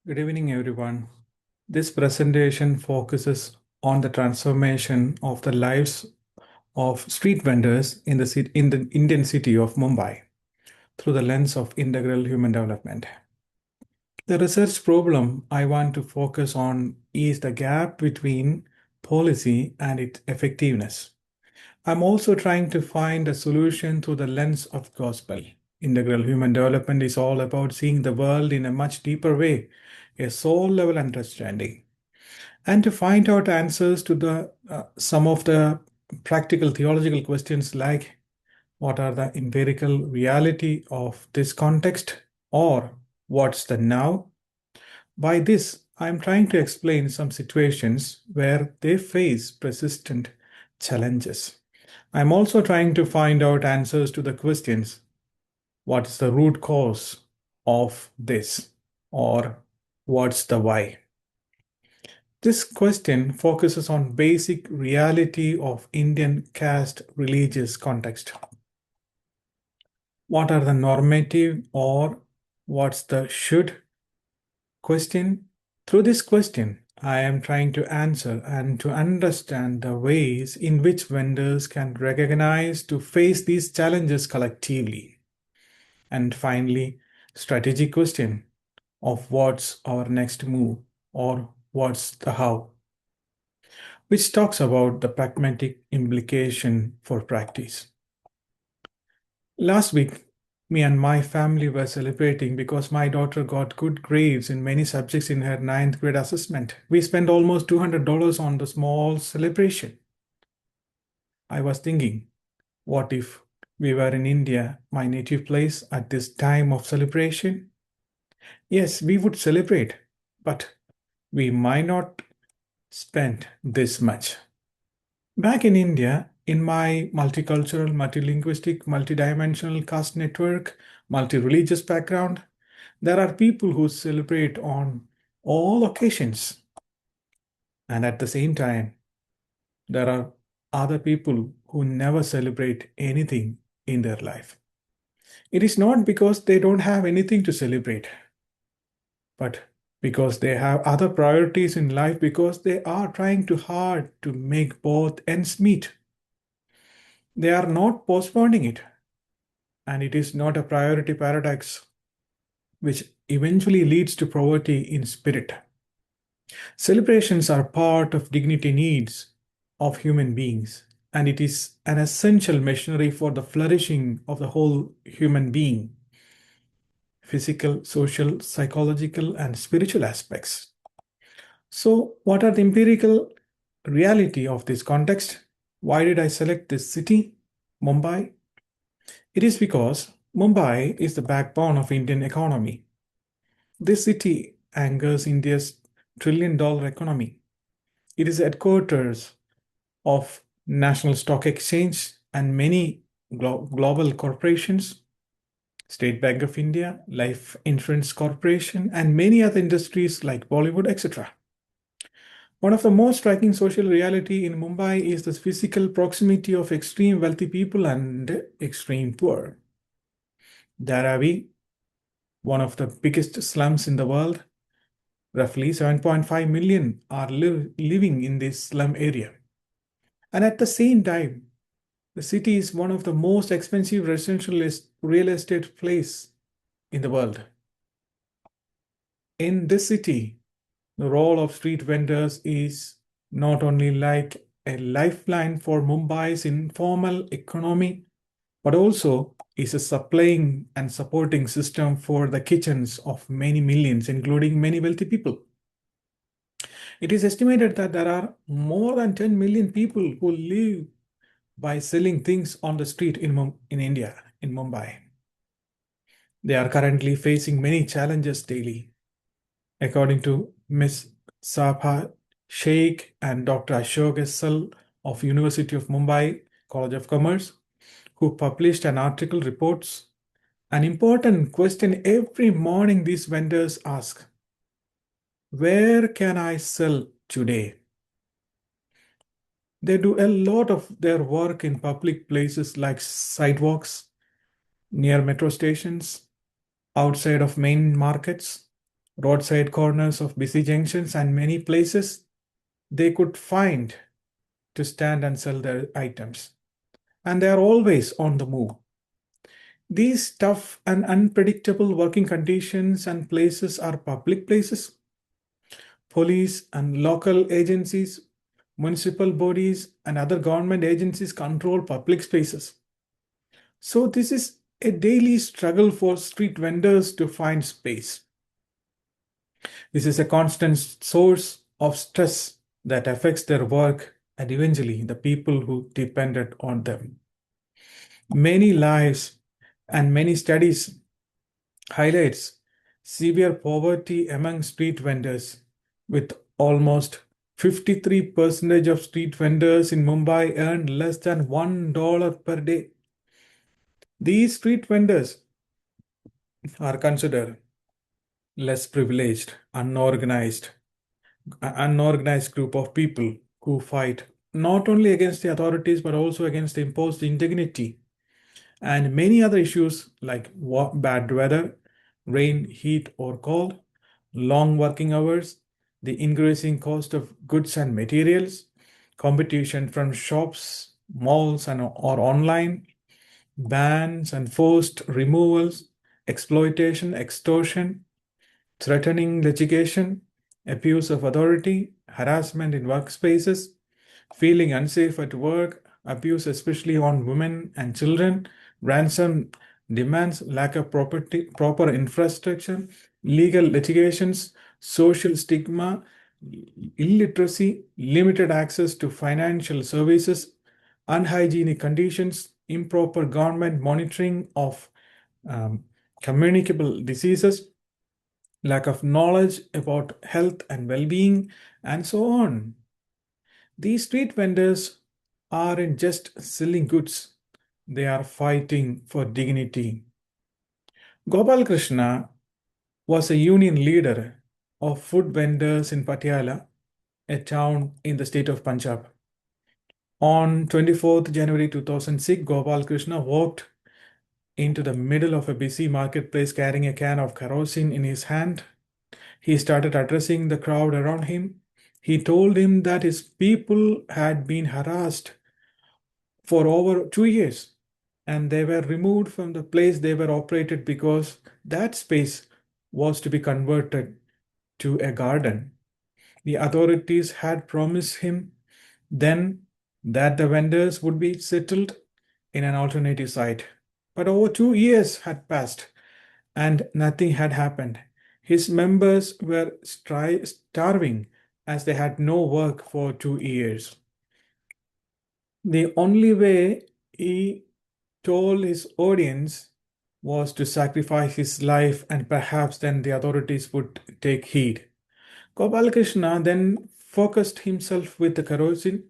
Good evening, everyone. This presentation focuses on the transformation of the lives of street vendors in the Indian city of Mumbai through the lens of integral human development. The research problem I want to focus on is the gap between policy and its effectiveness. I'm also trying to find a solution through the lens of gospel. Integral human development is all about seeing the world in a much deeper way, a soul level understanding, and to find out answers to the some of the practical theological questions like what are the empirical reality of this context or what's the now. By this I'm trying to explain some situations where they face persistent challenges. I'm also trying to find out answers to the questions what is the root cause of this or what's the why. This question focuses on basic reality of Indian caste religious context. What are the normative or what's the should question? Through this question, I am trying to answer and to understand the ways in which vendors can recognize to face these challenges collectively. And finally, strategic question of what's our next move or what's the how, which talks about the pragmatic implication for practice. Last week, me and my family were celebrating because my daughter got good grades in many subjects in her ninth grade assessment. We spent almost $200 on the small celebration. I was thinking, what if we were in India, my native place, at this time of celebration? Yes, we would celebrate, but we might not spend this much. Back in India, in my multicultural, multilinguistic, multidimensional caste network, multi-religious background, there are people who celebrate on all occasions. And at the same time, there are other people who never celebrate anything in their life. It is not because they don't have anything to celebrate, but because they have other priorities in life, because they are trying too hard to make both ends meet. They are not postponing it, and it is not a priority paradox which eventually leads to poverty in spirit. Celebrations are part of dignity needs of human beings, and it is an essential machinery for the flourishing of the whole human being, physical, social, psychological, and spiritual aspects. So, what are the empirical reality of this context? Why did I select this city, Mumbai? It is because Mumbai is the backbone of Indian economy. This city anchors India's trillion-dollar economy. It is headquarters of National Stock Exchange and many global corporations, State Bank of India, Life Insurance Corporation, and many other industries like Bollywood, etc. One of the most striking social reality in Mumbai is the physical proximity of extreme wealthy people and extreme poor. Dharavi, one of the biggest slums in the world, roughly 7.5 million are living in this slum area. And at the same time, the city is one of the most expensive residential real estate place in the world. In this city, the role of street vendors is not only like a lifeline for Mumbai's informal economy, but also is a supplying and supporting system for the kitchens of many millions, including many wealthy people. It is estimated that there are more than 10 million people who live by selling things on the street in India, in Mumbai. They are currently facing many challenges daily. According to Ms. Sabha Sheikh and Dr. Ashok Essel of University of Mumbai College of Commerce, who published an article reports an important question every morning these vendors ask: where can I sell today? They do a lot of their work in public places like sidewalks, near metro stations, outside of main markets, roadside corners of busy junctions, and many places they could find to stand and sell their items. And they are always on the move. These tough and unpredictable working conditions and places are public places. Police and local agencies, municipal bodies, and other government agencies control public spaces. So, this is a daily struggle for street vendors to find space. This is a constant source of stress that affects their work and eventually the people who depended on them. Many lives and many studies highlights severe poverty among street vendors, with almost 53% of street vendors in Mumbai earn less than $1 per day. These street vendors are considered less privileged, unorganized group of people who fight not only against the authorities but also against the imposed indignity and many other issues like bad weather, rain, heat, or cold, long working hours, the increasing cost of goods and materials, competition from shops, malls, and or online, bans and forced removals, exploitation, extortion, threatening litigation, abuse of authority, harassment in workspaces, feeling unsafe at work, abuse especially on women and children, ransom demands, lack of proper infrastructure, legal litigations, social stigma, illiteracy, limited access to financial services, unhygienic conditions, improper government monitoring of um, communicable diseases, lack of knowledge about health and well being, and so on. These street vendors aren't just selling goods, they are fighting for dignity. Gopal Krishna was a union leader of food vendors in Patiala, a town in the state of Punjab. On 24th January 2006, Gopal Krishna walked into the middle of a busy marketplace carrying a can of kerosene in his hand. He started addressing the crowd around him. He told him that his people had been harassed for over 2 years and they were removed from the place they were operated because that space was to be converted to a garden. The authorities had promised him then that the vendors would be settled in an alternative site. But over 2 years had passed and nothing had happened. His members were starving as they had no work for 2 years. The only way he told his audience was to sacrifice his life, and perhaps then the authorities would take heed. Gopal Krishna then focused himself with the kerosene,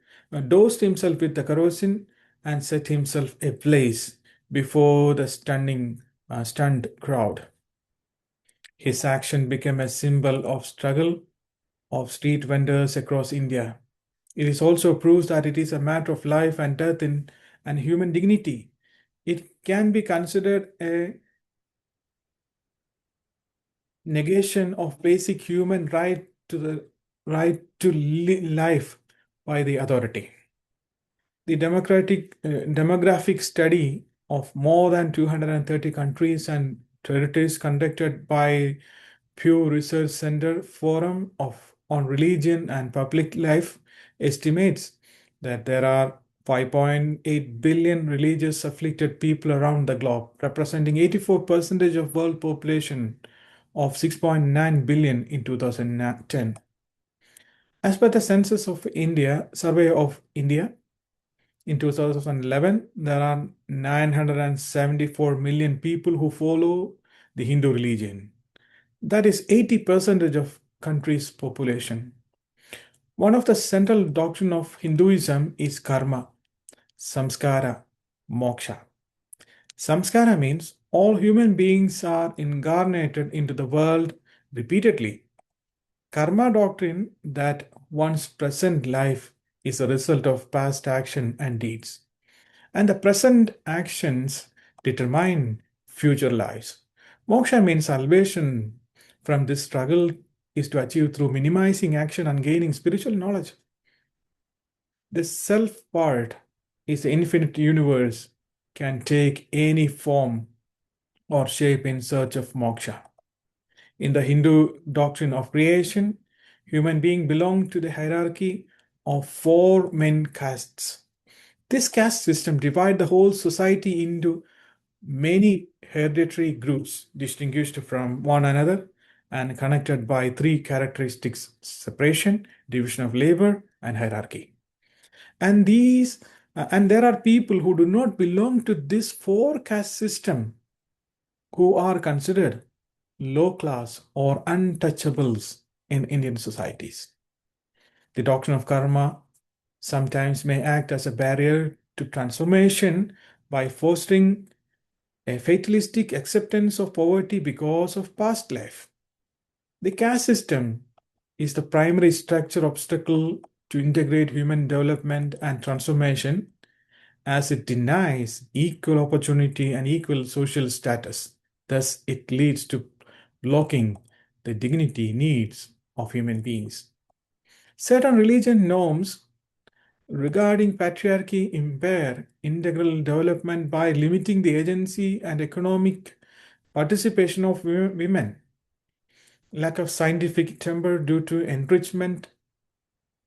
dosed himself with the kerosene, and set himself ablaze before the stunned crowd. His action became a symbol of struggle of street vendors across India. It is also proves that it is a matter of life and death and human dignity. It can be considered a negation of basic human right to the right to life by the authority. The demographic study of more than 230 countries and territories conducted by Pew Research Center Forum on Religion and Public Life estimates that there are 5.8 billion religious afflicted people around the globe, representing 84% of world population of 6.9 billion in 2010. As per the census of India, survey of India, in 2011, there are 974 million people who follow the Hindu religion. That is 80% of country's population. One of the central doctrine of Hinduism is karma, samskara, moksha. Samskara means all human beings are incarnated into the world repeatedly. Karma doctrine that one's present life is a result of past action and deeds, and the present actions determine future lives. Moksha means salvation from this struggle is to achieve through minimizing action and gaining spiritual knowledge. The self part is the infinite universe, can take any form or shape in search of moksha. In the Hindu doctrine of creation, human beings belong to the hierarchy of four main castes. This caste system divides the whole society into many hereditary groups distinguished from one another and connected by three characteristics: separation, division of labor, and hierarchy. And there are people who do not belong to this four caste system who are considered low class or untouchables in Indian societies. The doctrine of karma sometimes may act as a barrier to transformation by fostering a fatalistic acceptance of poverty because of past life. The caste system is the primary structure obstacle to integrate human development and transformation, as it denies equal opportunity and equal social status. Thus, it leads to blocking the dignity needs of human beings. Certain religion norms regarding patriarchy impair integral development by limiting the agency and economic participation of women. Lack of scientific timber due to enrichment,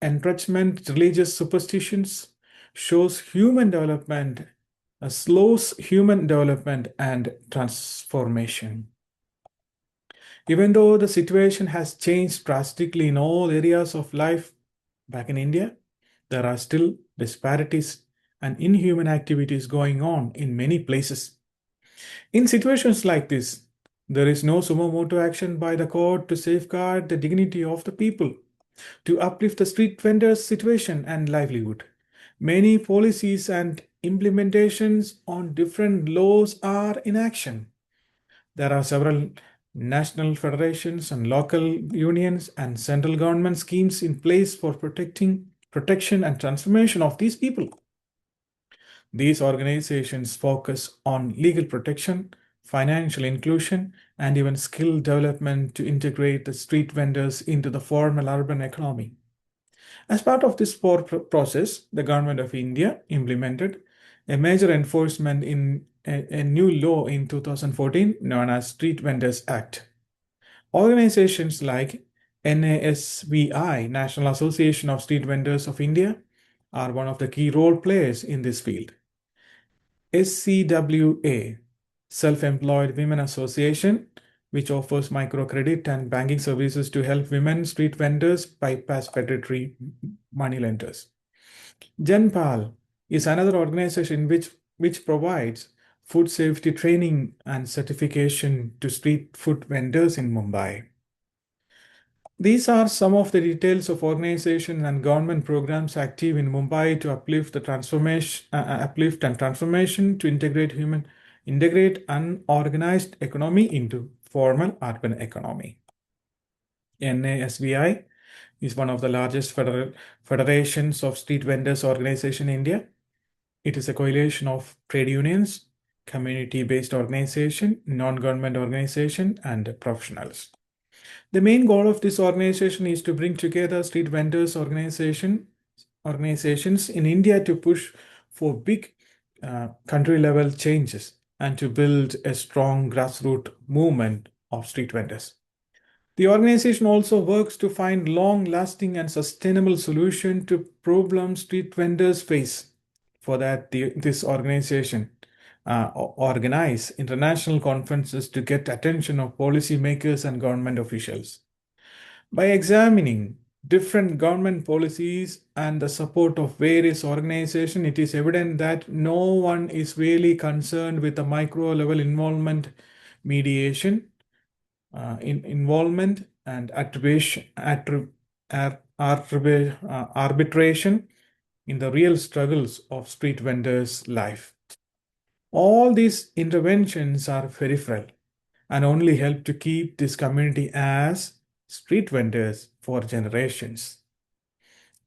religious superstitions shows human development, slows human development and transformation. Even though the situation has changed drastically in all areas of life back in India, there are still disparities and inhuman activities going on in many places. In situations like this, there is no sumo motu action by the court to safeguard the dignity of the people, to uplift the street vendors' situation and livelihood. Many policies and implementations on different laws are in action. There are several national federations and local unions and central government schemes in place for protection and transformation of these people. These organizations focus on legal protection, financial inclusion, and even skill development to integrate the street vendors into the formal urban economy. As part of this process, the Government of India implemented a major enforcement in a new law in 2014 known as Street Vendors Act. Organizations like NASVI, National Association of Street Vendors of India, are one of the key role players in this field. SCWA, Self-Employed Women Association, which offers microcredit and banking services to help women street vendors bypass predatory money lenders. Janpal is another organization which provides food safety training and certification to street food vendors in Mumbai. These are some of the details of organization and government programs active in Mumbai to uplift and transformation to integrate unorganized economy into formal urban economy. NASVI is one of the largest federations of street vendors organization in India. It is a coalition of trade unions, community-based organization, non-government organization, and professionals. The main goal of this organization is to bring together street vendors organizations in India to push for big country level changes and to build a strong grassroots movement of street vendors. The organization also works to find long-lasting and sustainable solution to problems street vendors face. For that, this organization organize international conferences to get attention of policymakers and government officials. By examining different government policies and the support of various organizations, it is evident that no one is really concerned with the micro level involvement, mediation, involvement and arbitration in the real struggles of street vendors' life. All these interventions are peripheral and only help to keep this community as street vendors for generations.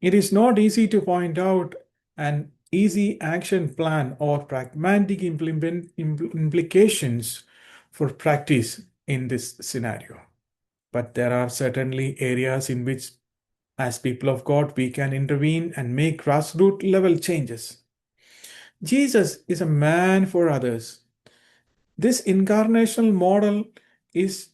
It is not easy to point out an easy action plan or pragmatic implications for practice in this scenario. but there are certainly areas in which, as people of God, we can intervene and make grassroots level changes. Jesus is a man for others. This incarnational model is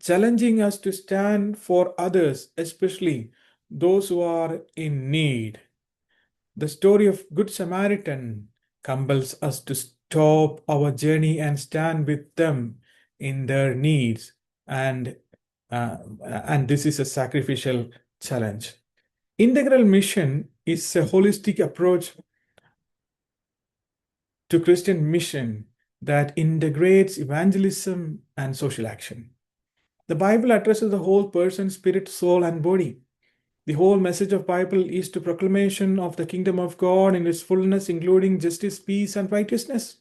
challenging us to stand for others, especially those who are in need. The story of Good Samaritan compels us to stop our journey and stand with them in their needs, and this is a sacrificial challenge. Integral mission is a holistic approach to Christian mission that integrates evangelism and social action. The Bible addresses the whole person, spirit, soul, and body. The whole message of Bible is to proclamation of the kingdom of God in its fullness, including justice, peace, and righteousness.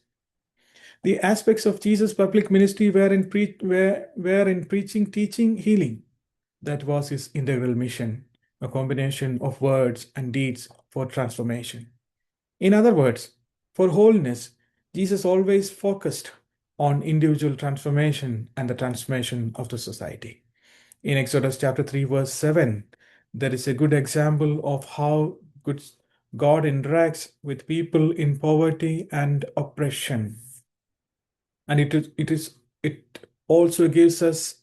The aspects of Jesus' public ministry were in preaching, teaching, healing. That was his integral mission, a combination of words and deeds for transformation. In other words, for holiness, Jesus always focused on individual transformation and the transformation of the society. In Exodus chapter 3, verse 7, there is a good example of how God interacts with people in poverty and oppression. And it also gives us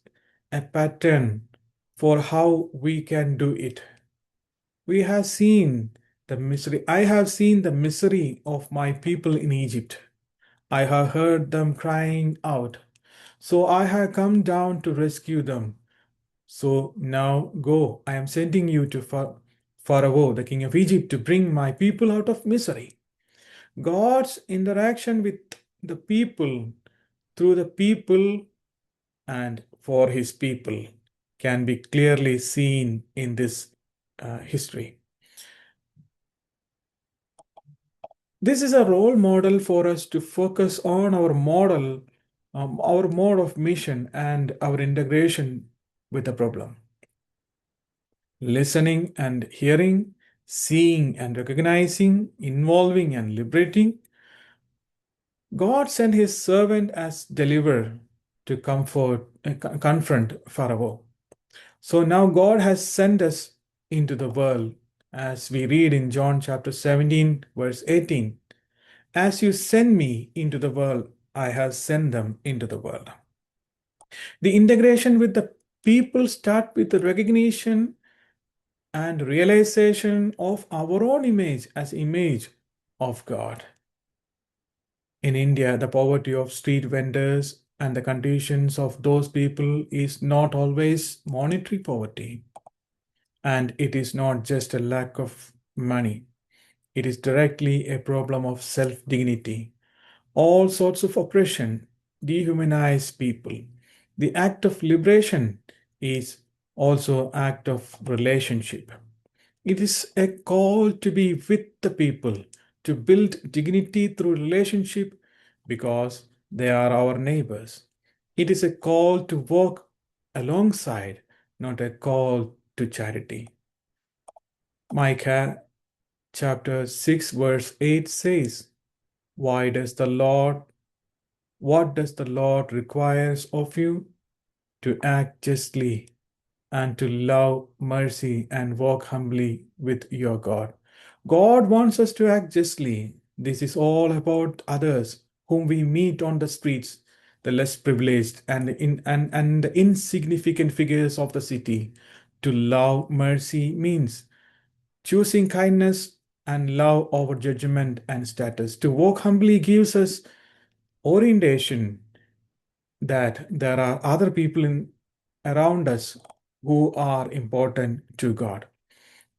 a pattern for how we can do it. We have seen the misery. I have seen the misery of my people in Egypt. I have heard them crying out. So I have come down to rescue them. So now go. I am sending you to Pharaoh, the king of Egypt, to bring my people out of misery. God's interaction with the people, through the people and for his people, can be clearly seen in this history. This is a role model for us to focus on our model, our mode of mission, and our integration with the problem. Listening and hearing, seeing and recognizing, involving and liberating. God sent his servant as deliverer to confront Pharaoh. So now God has sent us into the world, as we read in John chapter 17, verse 18. As you send me into the world, I have sent them into the world. The integration with the people start with the recognition and realization of our own image as image of God. In India, the poverty of street vendors and the conditions of those people is not always monetary poverty. And it is not just a lack of money. It is directly a problem of self-dignity. All sorts of oppression dehumanize people. The act of liberation is also an act of relationship. It is a call to be with the people, to build dignity through relationship because they are our neighbors. It is a call to walk alongside, not a call to charity. Micah chapter 6 verse 8 says, what does the Lord requires of you? To act justly and to love mercy and walk humbly with your God. God wants us to act justly. This is all about others whom we meet on the streets, the less privileged and the insignificant figures of the city. To love mercy means choosing kindness and love over judgment and status. To walk humbly gives us orientation that there are other people around us who are important to God.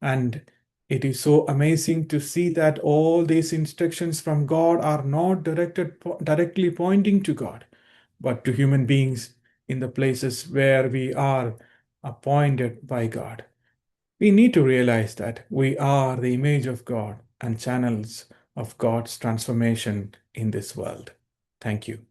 And it is so amazing to see that all these instructions from God are not directly pointing to God, but to human beings in the places where we are appointed by God. We need to realize that we are the image of God and channels of God's transformation in this world. Thank you.